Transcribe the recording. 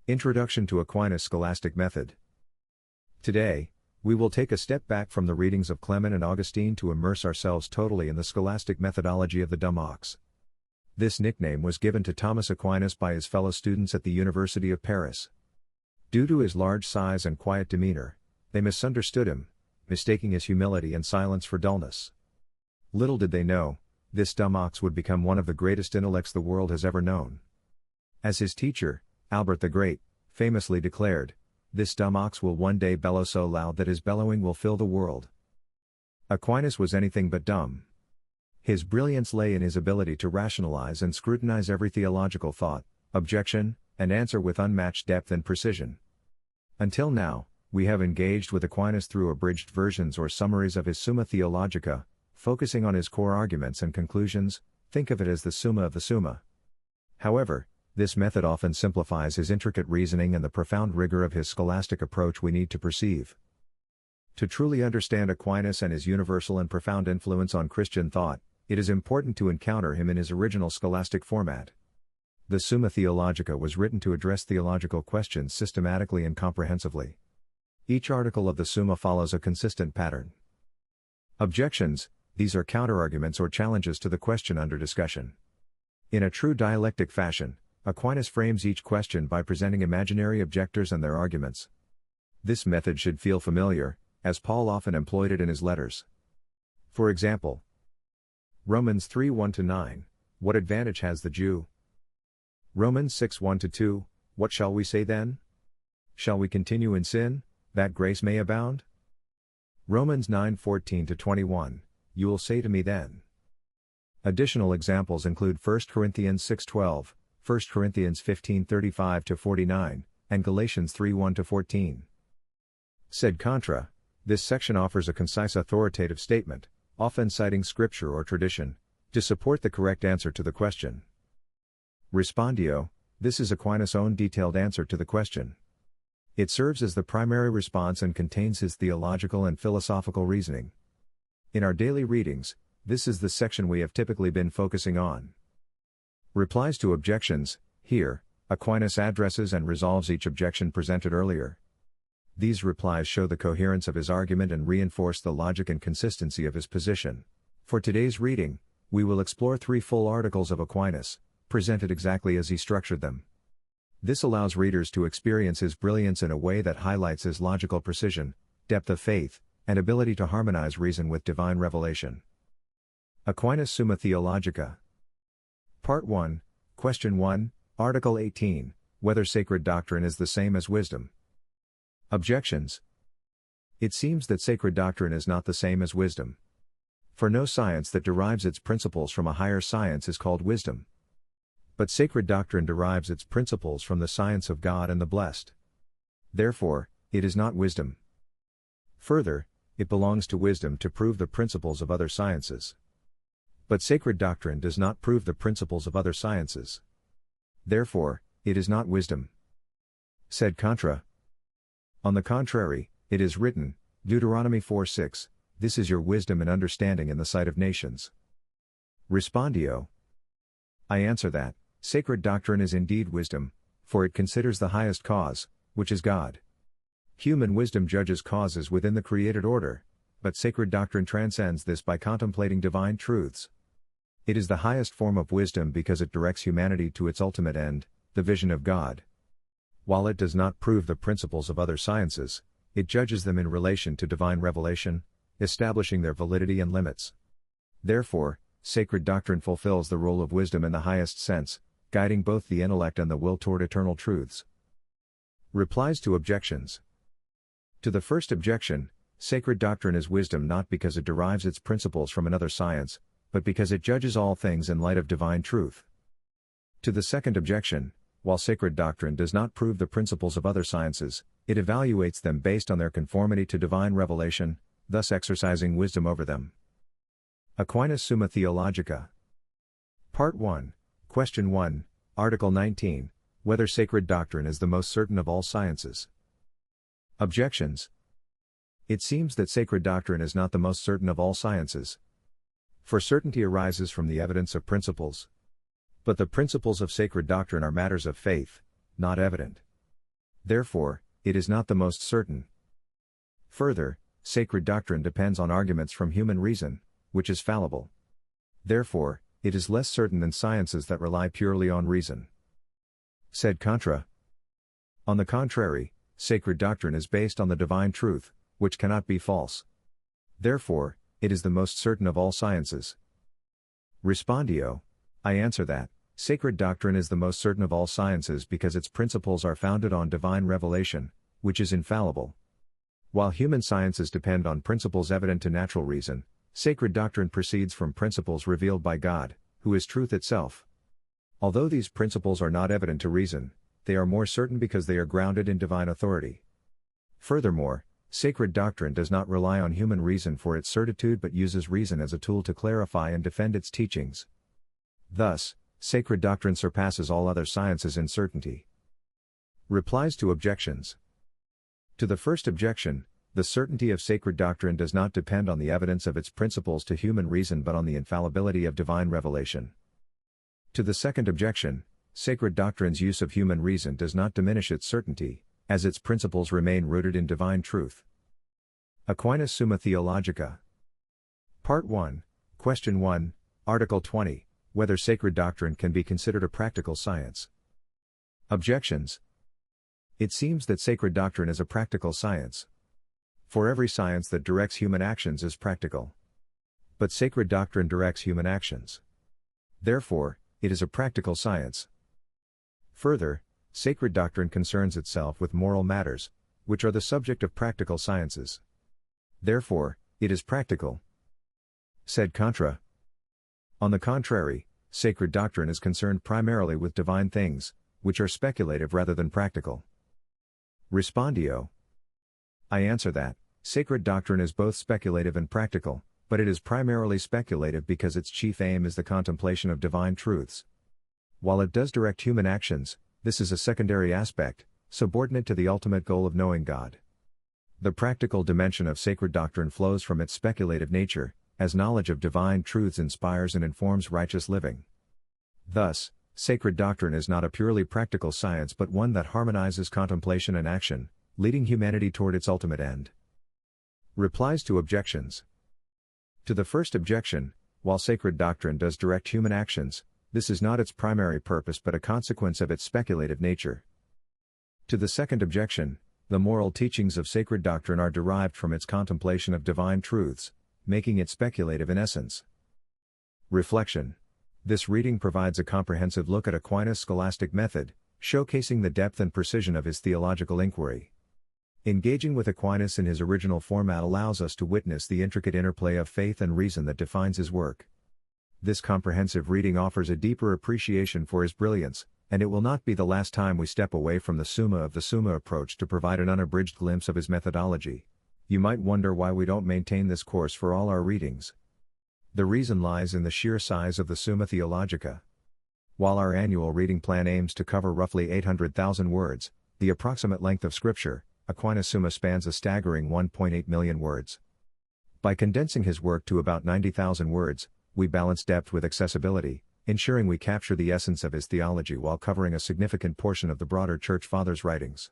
Introduction to Aquinas' Scholastic Method. Today, we will take a step back from the readings of Clement and Augustine to immerse ourselves totally in the scholastic methodology of the dumb ox. This nickname was given to Thomas Aquinas by his fellow students at the University of Paris. Due to his large size and quiet demeanor, they misunderstood him, mistaking his humility and silence for dullness. Little did they know, this dumb ox would become one of the greatest intellects the world has ever known. As his teacher, Albert the Great, famously declared, "This dumb ox will one day bellow so loud that his bellowing will fill the world." Aquinas was anything but dumb. His brilliance lay in his ability to rationalize and scrutinize every theological thought, objection, and answer with unmatched depth and precision. Until now, we have engaged with Aquinas through abridged versions or summaries of his Summa Theologica, focusing on his core arguments and conclusions. Think of it as the Summa of the Summa. However, this method often simplifies his intricate reasoning and the profound rigor of his scholastic approach we need to perceive. To truly understand Aquinas and his universal and profound influence on Christian thought, it is important to encounter him in his original scholastic format. The Summa Theologica was written to address theological questions systematically and comprehensively. Each article of the Summa follows a consistent pattern. Objections: these are counterarguments or challenges to the question under discussion. In a true dialectic fashion, Aquinas frames each question by presenting imaginary objectors and their arguments. This method should feel familiar, as Paul often employed it in his letters. For example, Romans 3:1-9, what advantage has the Jew? Romans 6:1-2, what shall we say then? Shall we continue in sin, that grace may abound? Romans 9:14-21, you will say to me then. Additional examples include 1 Corinthians 6:12, 1 Corinthians 15:35-49, and Galatians 3:1-14. Sed contra, this section offers a concise authoritative statement, often citing scripture or tradition, to support the correct answer to the question. Respondio, this is Aquinas' own detailed answer to the question. It serves as the primary response and contains his theological and philosophical reasoning. In our daily readings, this is the section we have typically been focusing on. Replies to objections. Here, Aquinas addresses and resolves each objection presented earlier. These replies show the coherence of his argument and reinforce the logic and consistency of his position. For today's reading, we will explore 3 full articles of Aquinas, presented exactly as he structured them. This allows readers to experience his brilliance in a way that highlights his logical precision, depth of faith, and ability to harmonize reason with divine revelation. Aquinas Summa Theologica. Part 1, Question 1, Article 18, whether sacred doctrine is the same as wisdom. Objections. It seems that sacred doctrine is not the same as wisdom. For no science that derives its principles from a higher science is called wisdom. But sacred doctrine derives its principles from the science of God and the blessed. Therefore, it is not wisdom. Further, it belongs to wisdom to prove the principles of other sciences. But sacred doctrine does not prove the principles of other sciences. Therefore, it is not wisdom. Sed contra. On the contrary, it is written, Deuteronomy 4:6, this is your wisdom and understanding in the sight of nations. Respondio. I answer that, sacred doctrine is indeed wisdom, for it considers the highest cause, which is God. Human wisdom judges causes within the created order, but sacred doctrine transcends this by contemplating divine truths. It is the highest form of wisdom because it directs humanity to its ultimate end, the vision of God. While it does not prove the principles of other sciences, it judges them in relation to divine revelation, establishing their validity and limits. Therefore, sacred doctrine fulfills the role of wisdom in the highest sense, guiding both the intellect and the will toward eternal truths. Replies to objections. To the first objection, sacred doctrine is wisdom not because it derives its principles from another science, but because it judges all things in light of divine truth. To the second objection, while sacred doctrine does not prove the principles of other sciences, it evaluates them based on their conformity to divine revelation, thus exercising wisdom over them. Aquinas Summa Theologica. Part 1, Question 1, Article 19, whether sacred doctrine is the most certain of all sciences. Objections. It seems that sacred doctrine is not the most certain of all sciences. For certainty arises from the evidence of principles. But the principles of sacred doctrine are matters of faith, not evident. Therefore, it is not the most certain. Further, sacred doctrine depends on arguments from human reason, which is fallible. Therefore, it is less certain than sciences that rely purely on reason. Sed contra. On the contrary, sacred doctrine is based on the divine truth, which cannot be false. Therefore, it is the most certain of all sciences. Respondio. I answer that, sacred doctrine is the most certain of all sciences because its principles are founded on divine revelation, which is infallible. While human sciences depend on principles evident to natural reason, sacred doctrine proceeds from principles revealed by God, who is truth itself. Although these principles are not evident to reason, they are more certain because they are grounded in divine authority. Furthermore, sacred doctrine does not rely on human reason for its certitude but uses reason as a tool to clarify and defend its teachings. Thus, sacred doctrine surpasses all other sciences in certainty. Replies to objections. To the first objection, the certainty of sacred doctrine does not depend on the evidence of its principles to human reason but on the infallibility of divine revelation. To the second objection, sacred doctrine's use of human reason does not diminish its certainty, as its principles remain rooted in divine truth. Aquinas Summa Theologica. Part 1, Question 1, Article 20, Whether sacred doctrine can be considered a practical science. Objections. It seems that sacred doctrine is a practical science. For every science that directs human actions is practical. But sacred doctrine directs human actions. Therefore, it is a practical science. Further, sacred doctrine concerns itself with moral matters, which are the subject of practical sciences. Therefore, it is practical. Sed contra. On the contrary, sacred doctrine is concerned primarily with divine things, which are speculative rather than practical. Respondio. I answer that, sacred doctrine is both speculative and practical, but it is primarily speculative because its chief aim is the contemplation of divine truths. While it does direct human actions, this is a secondary aspect, subordinate to the ultimate goal of knowing God. The practical dimension of sacred doctrine flows from its speculative nature, as knowledge of divine truths inspires and informs righteous living. Thus, sacred doctrine is not a purely practical science but one that harmonizes contemplation and action, leading humanity toward its ultimate end. Replies to objections. To the first objection, while sacred doctrine does direct human actions, this is not its primary purpose but a consequence of its speculative nature. To the second objection, the moral teachings of sacred doctrine are derived from its contemplation of divine truths, making it speculative in essence. Reflection. This reading provides a comprehensive look at Aquinas' scholastic method, showcasing the depth and precision of his theological inquiry. Engaging with Aquinas in his original format allows us to witness the intricate interplay of faith and reason that defines his work. This comprehensive reading offers a deeper appreciation for his brilliance, and it will not be the last time we step away from the Summa of the Summa approach to provide an unabridged glimpse of his methodology. You might wonder why we don't maintain this course for all our readings. The reason lies in the sheer size of the Summa Theologica. While our annual reading plan aims to cover roughly 800,000 words, the approximate length of Scripture, Aquinas Summa spans a staggering 1.8 million words. By condensing his work to about 90,000 words, we balance depth with accessibility, ensuring we capture the essence of his theology while covering a significant portion of the broader Church Fathers' writings.